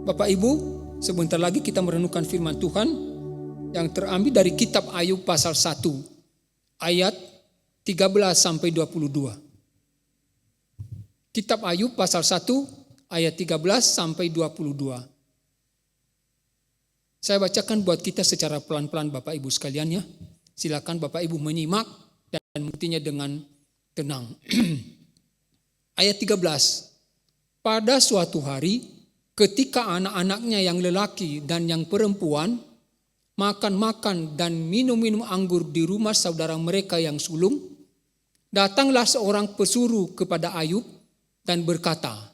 Bapak Ibu, sebentar lagi kita merenungkan firman Tuhan yang terambil dari kitab Ayub pasal 1 ayat 13 sampai 22. Kitab Ayub pasal 1 ayat 13 sampai 22. Saya bacakan buat kita secara pelan-pelan Bapak Ibu sekalian ya. Silakan Bapak Ibu menyimak dan mengertinya dengan tenang. Ayat 13. Pada suatu hari ketika anak-anaknya yang lelaki dan yang perempuan makan-makan dan minum-minum anggur di rumah saudara mereka yang sulung, datanglah seorang pesuruh kepada Ayub dan berkata,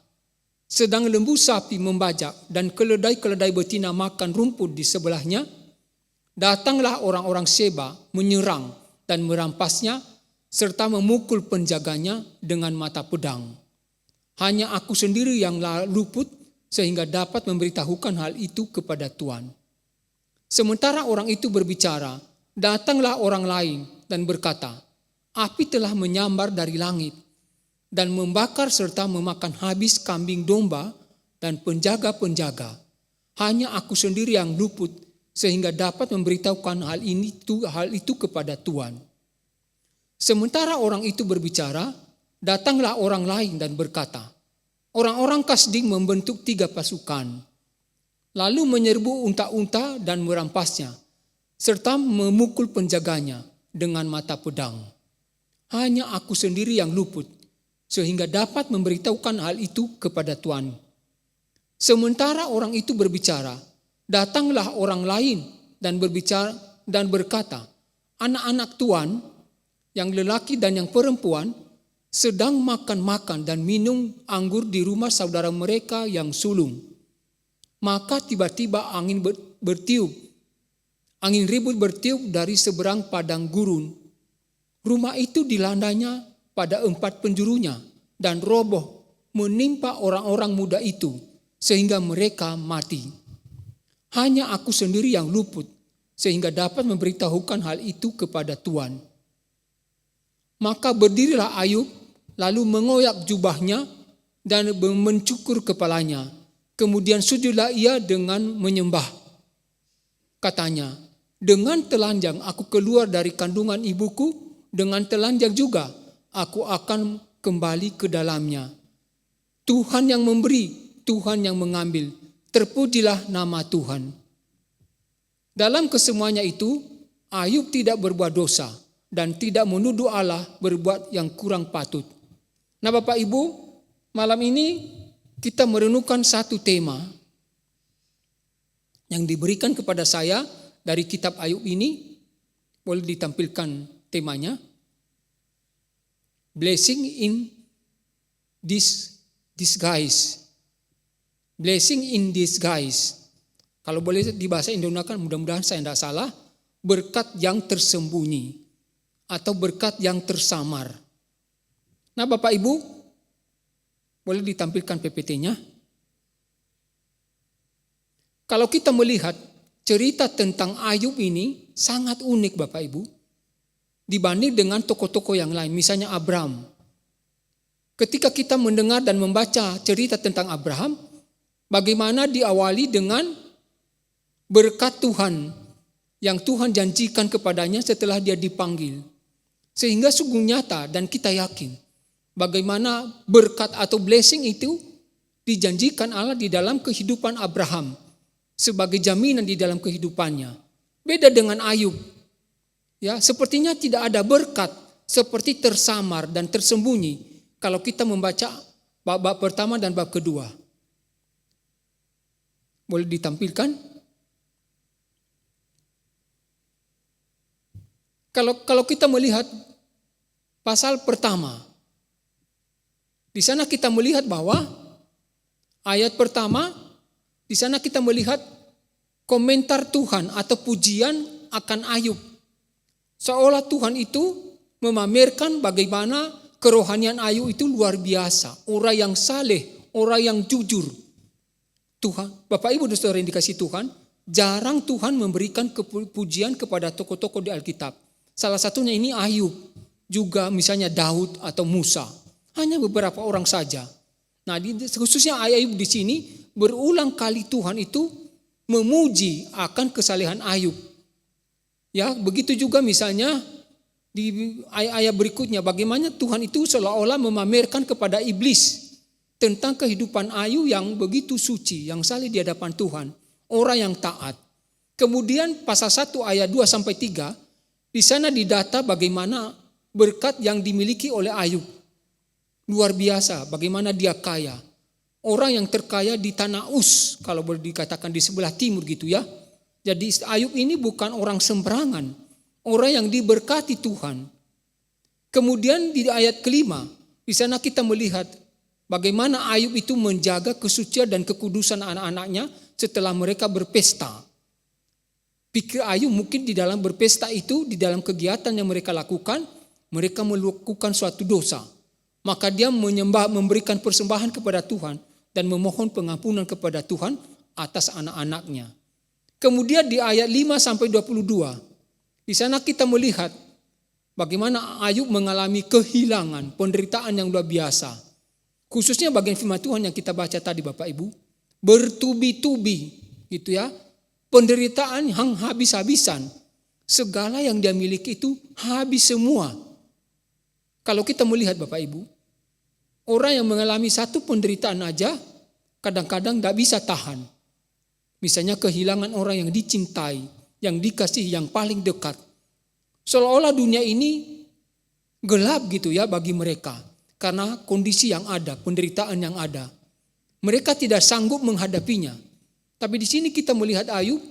sedang lembu sapi membajak dan keledai-keledai betina makan rumput di sebelahnya, datanglah orang-orang Seba menyerang dan merampasnya serta memukul penjaganya dengan mata pedang. Hanya aku sendiri yang luput sehingga dapat memberitahukan hal itu kepada Tuhan. Sementara orang itu berbicara, datanglah orang lain dan berkata, api telah menyambar dari langit dan membakar serta memakan habis kambing domba dan penjaga-penjaga. Hanya aku sendiri yang luput sehingga dapat memberitahukan hal itu kepada Tuhan. Sementara orang itu berbicara, datanglah orang lain dan berkata, orang-orang Kasdim membentuk 3 pasukan, lalu menyerbu unta-unta dan merampasnya, serta memukul penjaganya dengan mata pedang. Hanya aku sendiri yang luput, sehingga dapat memberitahukan hal itu kepada Tuhan. Sementara orang itu berbicara, datanglah orang lain dan berkata, anak-anak Tuhan, yang lelaki dan yang perempuan, sedang makan-makan dan minum anggur di rumah saudara mereka yang sulung. Maka tiba-tiba angin ribut bertiup dari seberang padang gurun. Rumah itu dilandanya pada 4 penjurunya dan roboh menimpa orang-orang muda itu sehingga mereka mati. Hanya aku sendiri yang luput sehingga dapat memberitahukan hal itu kepada Tuhan. Maka berdirilah Ayub, lalu mengoyak jubahnya dan mencukur kepalanya. Kemudian sujudlah ia dengan menyembah. Katanya, dengan telanjang aku keluar dari kandungan ibuku, dengan telanjang juga aku akan kembali ke dalamnya. Tuhan yang memberi, Tuhan yang mengambil. Terpujilah nama Tuhan. Dalam kesemuanya itu, Ayub tidak berbuat dosa dan tidak menuduh Allah berbuat yang kurang patut. Nah Bapak Ibu, malam ini kita merenungkan satu tema yang diberikan kepada saya dari kitab Ayub ini. Boleh ditampilkan temanya. Blessing in disguise. Blessing in disguise. Kalau boleh di bahasa Indonesia, mudah-mudahan saya tidak salah, berkat yang tersembunyi atau berkat yang tersamar. Nah Bapak Ibu, boleh ditampilkan PPT-nya. Kalau kita melihat cerita tentang Ayub ini sangat unik Bapak Ibu, dibanding dengan tokoh-tokoh yang lain, misalnya Abraham. Ketika kita mendengar dan membaca cerita tentang Abraham, bagaimana diawali dengan berkat Tuhan yang Tuhan janjikan kepadanya setelah dia dipanggil. Sehingga sungguh nyata dan kita yakin bagaimana berkat atau blessing itu dijanjikan Allah di dalam kehidupan Abraham sebagai jaminan di dalam kehidupannya. Beda dengan Ayub. Ya, sepertinya tidak ada berkat, seperti tersamar dan tersembunyi kalau kita membaca bab pertama dan bab kedua. Boleh ditampilkan? Kalau kita melihat pasal pertama, di sana kita melihat bahwa ayat pertama, di sana kita melihat komentar Tuhan atau pujian akan Ayub. Seolah Tuhan itu memamerkan bagaimana kerohanian Ayub itu luar biasa. Orang yang saleh, orang yang jujur. Tuhan, Bapak Ibu dan Saudara yang dikasihi Tuhan, jarang Tuhan memberikan pujian kepada tokoh-tokoh di Alkitab. Salah satunya ini Ayub, juga misalnya Daud atau Musa. Hanya beberapa orang saja. Nah, khususnya Ayub di sini berulang kali Tuhan itu memuji akan kesalehan Ayub. Ya, begitu juga misalnya di ayat berikutnya bagaimana Tuhan itu seolah-olah memamerkan kepada iblis tentang kehidupan Ayub yang begitu suci, yang saleh di hadapan Tuhan, orang yang taat. Kemudian pasal 1 ayat 2 sampai 3, di sana didata bagaimana berkat yang dimiliki oleh Ayub. Luar biasa, bagaimana dia kaya. Orang yang terkaya di tanah Uz, kalau boleh dikatakan di sebelah timur gitu ya. Jadi Ayub ini bukan orang sembarangan, orang yang diberkati Tuhan. Kemudian di ayat kelima, di sana kita melihat bagaimana Ayub itu menjaga kesucian dan kekudusan anak-anaknya setelah mereka berpesta. Pikir Ayub mungkin di dalam berpesta itu, di dalam kegiatan yang mereka lakukan, mereka melakukan suatu dosa. Maka dia memberikan persembahan kepada Tuhan dan memohon pengampunan kepada Tuhan atas anak-anaknya. Kemudian di ayat 5 sampai 22, di sana kita melihat bagaimana Ayub mengalami kehilangan, penderitaan yang luar biasa. Khususnya bagian firman Tuhan yang kita baca tadi Bapak Ibu, bertubi-tubi gitu ya. Penderitaan yang habis-habisan. Segala yang dia miliki itu habis semua. Kalau kita melihat Bapak Ibu, orang yang mengalami satu penderitaan aja kadang-kadang tidak bisa tahan. Misalnya kehilangan orang yang dicintai, yang dikasihi, yang paling dekat. Seolah-olah dunia ini gelap gitu ya bagi mereka. Karena kondisi yang ada, penderitaan yang ada. Mereka tidak sanggup menghadapinya. Tapi di sini kita melihat Ayub,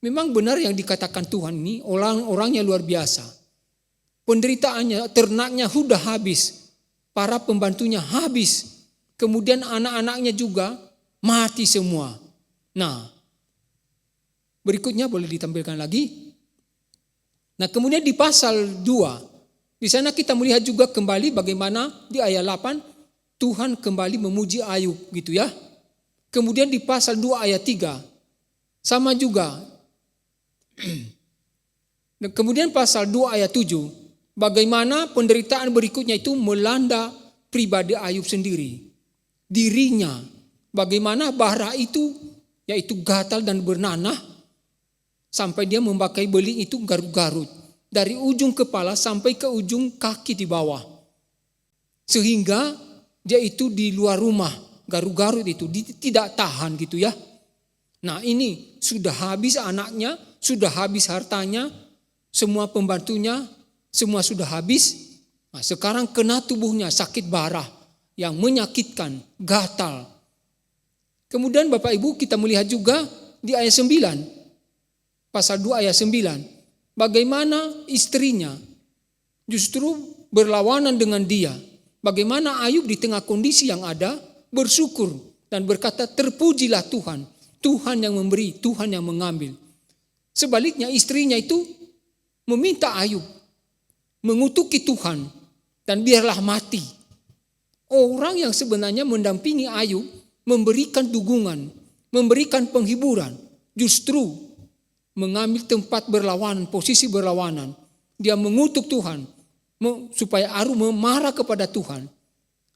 memang benar yang dikatakan Tuhan ini, orang-orangnya luar biasa. Penderitaannya, ternaknya sudah habis, para pembantunya habis, kemudian anak-anaknya juga mati semua. Nah, berikutnya boleh ditampilkan lagi. Nah, kemudian di pasal 2, di sana kita melihat juga kembali bagaimana di ayat 8 Tuhan kembali memuji Ayub gitu ya. Kemudian di pasal 2 ayat 3 sama juga. Dan kemudian pasal 2 ayat 7 bagaimana penderitaan berikutnya itu melanda pribadi Ayub sendiri. Dirinya, bagaimana bara itu yaitu gatal dan bernanah sampai dia memakai beling itu garut-garut dari ujung kepala sampai ke ujung kaki di bawah. Sehingga dia itu di luar rumah, garut-garut itu tidak tahan gitu ya. Nah, ini sudah habis anaknya, sudah habis hartanya, semua pembantunya, semua sudah habis. Nah, sekarang kena tubuhnya sakit bara yang menyakitkan, gatal. Kemudian Bapak Ibu kita melihat juga di ayat 9, pasal 2 ayat 9, bagaimana istrinya justru berlawanan dengan dia. Bagaimana Ayub di tengah kondisi yang ada bersyukur dan berkata terpujilah Tuhan. Tuhan yang memberi, Tuhan yang mengambil. Sebaliknya istrinya itu meminta Ayub mengutuki Tuhan dan biarlah mati. Orang yang sebenarnya mendampingi Ayub, memberikan dukungan, memberikan penghiburan, justru mengambil tempat berlawanan, posisi berlawanan. Dia mengutuk Tuhan supaya Ayub marah kepada Tuhan.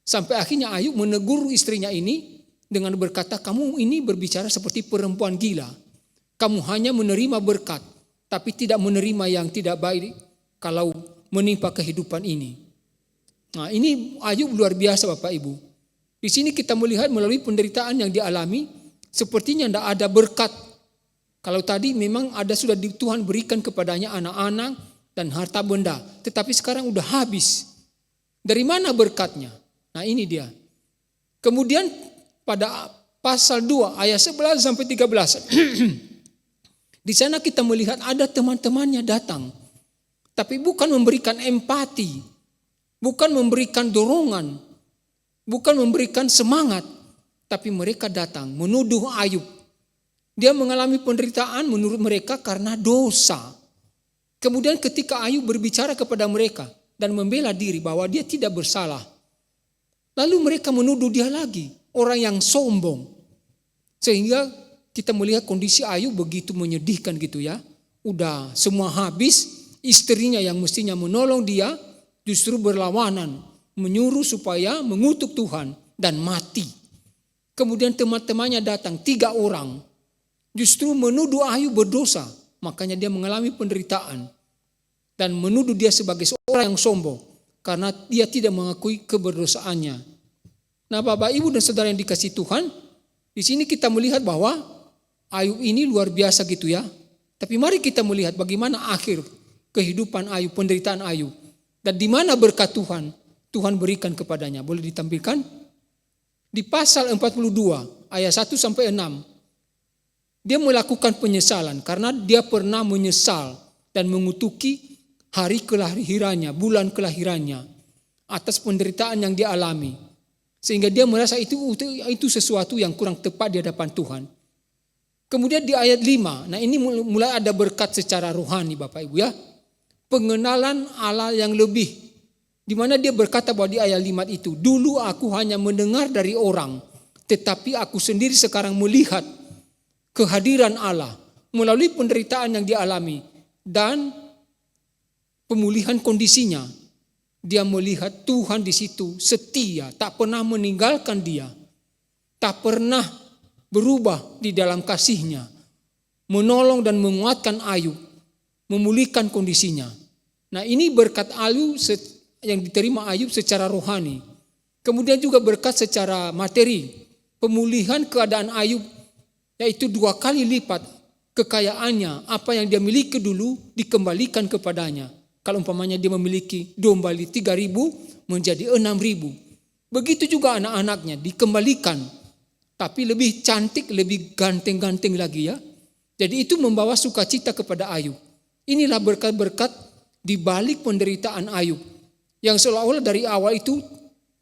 Sampai akhirnya Ayub menegur istrinya ini dengan berkata, kamu ini berbicara seperti perempuan gila. Kamu hanya menerima berkat, tapi tidak menerima yang tidak baik kalau menimpa kehidupan ini. Nah, ini Ayub luar biasa Bapak Ibu. Di sini kita melihat melalui penderitaan yang dialami, sepertinya tidak ada berkat. Kalau tadi memang ada sudah Tuhan berikan kepadanya anak-anak dan harta benda, tetapi sekarang udah habis. Dari mana berkatnya? Nah, ini dia. Kemudian pada pasal 2 ayat 11 sampai 13. Di sana kita melihat ada teman-temannya datang. Tapi bukan memberikan empati, bukan memberikan dorongan, bukan memberikan semangat, tapi mereka datang menuduh Ayub. Dia mengalami penderitaan menurut mereka karena dosa. Kemudian ketika Ayub berbicara kepada mereka dan membela diri bahwa dia tidak bersalah, lalu mereka menuduh dia lagi, orang yang sombong. Sehingga kita melihat kondisi Ayub begitu menyedihkan gitu ya. Udah semua habis, istrinya yang mestinya menolong dia justru berlawanan, menyuruh supaya mengutuk Tuhan dan mati. Kemudian teman-temannya datang 3 orang. Justru menuduh Ayub berdosa. Makanya dia mengalami penderitaan. Dan menuduh dia sebagai seorang yang sombong. Karena dia tidak mengakui keberdosaannya. Nah Bapak Ibu dan Saudara yang dikasihi Tuhan. Di sini kita melihat bahwa Ayub ini luar biasa gitu ya. Tapi mari kita melihat bagaimana akhir kehidupan Ayub, penderitaan Ayub. Dan di mana berkat Tuhan berikan kepadanya. Boleh ditampilkan? Di pasal 42 ayat 1 sampai 6. Dia melakukan penyesalan karena dia pernah menyesal dan mengutuki hari kelahirannya, bulan kelahirannya atas penderitaan yang dia alami. Sehingga dia merasa itu sesuatu yang kurang tepat di hadapan Tuhan. Kemudian di ayat 5, nah ini mulai ada berkat secara rohani Bapak Ibu ya. Pengenalan Allah yang lebih. Di mana dia berkata bahwa di ayat 5 itu, dulu aku hanya mendengar dari orang, tetapi aku sendiri sekarang melihat kehadiran Allah melalui penderitaan yang dialami dan pemulihan kondisinya. Dia melihat Tuhan di situ setia, tak pernah meninggalkan dia, tak pernah berubah di dalam kasihnya, menolong dan menguatkan Ayub, memulihkan kondisinya. Nah ini berkat Ayub yang diterima Ayub secara rohani. Kemudian juga berkat secara materi. Pemulihan keadaan Ayub yaitu 2 kali lipat kekayaannya. Apa yang dia miliki dulu dikembalikan kepadanya. Kalau umpamanya dia memiliki domba 3.000 menjadi 6.000. Begitu juga anak-anaknya dikembalikan. Tapi lebih cantik, lebih ganteng-ganteng lagi ya. Jadi itu membawa sukacita kepada Ayub. Inilah berkat-berkat di balik penderitaan Ayub. Yang seolah-olah dari awal itu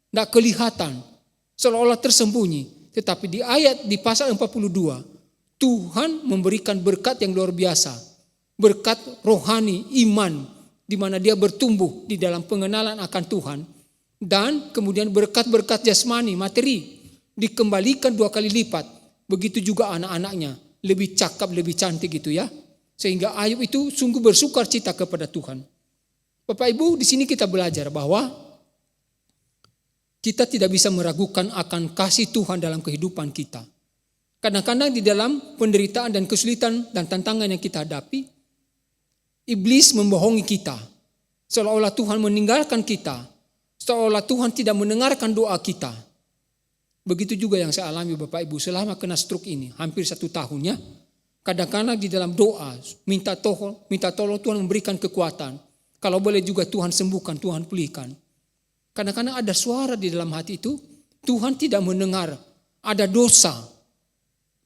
tidak kelihatan. Seolah-olah tersembunyi. Tetapi di pasal 42. Tuhan memberikan berkat yang luar biasa. Berkat rohani, iman. Di mana dia bertumbuh di dalam pengenalan akan Tuhan. Dan kemudian berkat-berkat jasmani, materi. Dikembalikan 2 kali lipat. Begitu juga anak-anaknya. Lebih cakap, lebih cantik gitu ya. Sehingga Ayub itu sungguh bersukar cita kepada Tuhan. Bapak Ibu, di sini kita belajar bahwa kita tidak bisa meragukan akan kasih Tuhan dalam kehidupan kita. Kadang-kadang di dalam penderitaan dan kesulitan dan tantangan yang kita hadapi, iblis membohongi kita. Seolah-olah Tuhan meninggalkan kita. Seolah-olah Tuhan tidak mendengarkan doa kita. Begitu juga yang saya alami Bapak Ibu selama kena stroke ini, hampir 1 tahun ya. Kadang-kadang di dalam doa, minta tolong Tuhan memberikan kekuatan. Kalau boleh juga Tuhan sembuhkan, Tuhan pulihkan. Kadang-kadang ada suara di dalam hati itu, Tuhan tidak mendengar, ada dosa.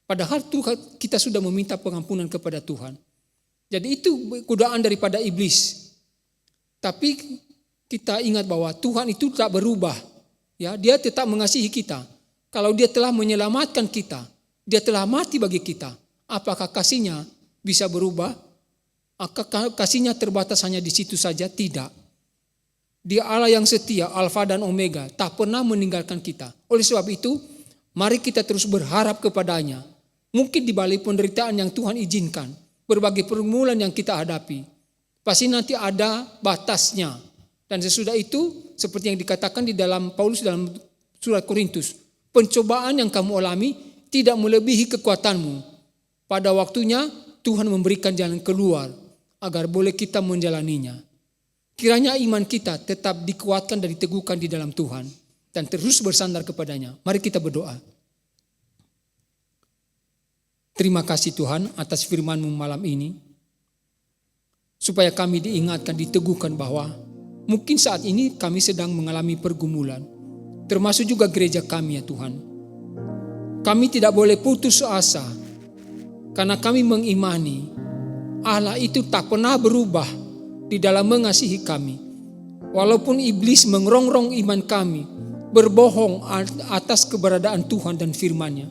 Padahal kita sudah meminta pengampunan kepada Tuhan. Jadi itu godaan daripada iblis. Tapi kita ingat bahwa Tuhan itu tak berubah. Ya, dia tetap mengasihi kita. Kalau dia telah menyelamatkan kita, dia telah mati bagi kita. Apakah kasihnya bisa berubah? Kasihnya terbatas hanya di situ saja? Tidak. Dia Allah yang setia, Alfa dan Omega, tak pernah meninggalkan kita. Oleh sebab itu, mari kita terus berharap kepadanya. Mungkin di balik penderitaan yang Tuhan izinkan, berbagai pergumulan yang kita hadapi, pasti nanti ada batasnya. Dan sesudah itu, seperti yang dikatakan di dalam Paulus dalam surat Korintus, pencobaan yang kamu alami tidak melebihi kekuatanmu. Pada waktunya Tuhan memberikan jalan keluar agar boleh kita menjalaninya. Kiranya iman kita tetap dikuatkan dan diteguhkan di dalam Tuhan dan terus bersandar kepadanya. Mari kita berdoa. Terima kasih Tuhan atas firman-Mu malam ini. Supaya kami diingatkan, diteguhkan bahwa mungkin saat ini kami sedang mengalami pergumulan. Termasuk juga gereja kami ya Tuhan. Kami tidak boleh putus asa. Karena kami mengimani Allah itu tak pernah berubah di dalam mengasihi kami. Walaupun iblis mengerongrong iman kami, berbohong atas keberadaan Tuhan dan firman-Nya.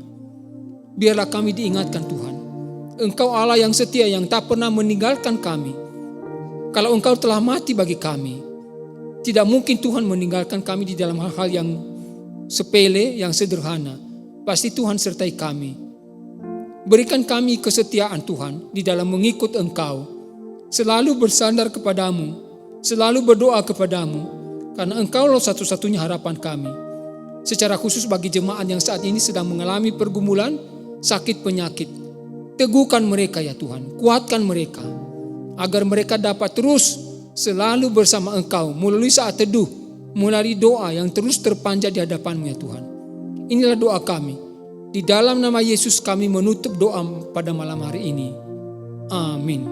Biarlah kami diingatkan Tuhan. Engkau Allah yang setia yang tak pernah meninggalkan kami. Kalau Engkau telah mati bagi kami, tidak mungkin Tuhan meninggalkan kami di dalam hal-hal yang sepele, yang sederhana. Pasti Tuhan sertai kami. Berikan kami kesetiaan Tuhan di dalam mengikut Engkau. Selalu bersandar kepadamu, selalu berdoa kepadamu, karena Engkaulah satu-satunya harapan kami. secara khusus bagi jemaat yang saat ini sedang mengalami pergumulan, sakit penyakit. Teguhkan mereka ya Tuhan, kuatkan mereka, agar mereka dapat terus selalu bersama Engkau melalui saat teduh, melalui doa yang terus terpanjat di hadapan-Mu ya Tuhan. Inilah doa kami. Di dalam nama Yesus kami menutup doa pada malam hari ini. Amin.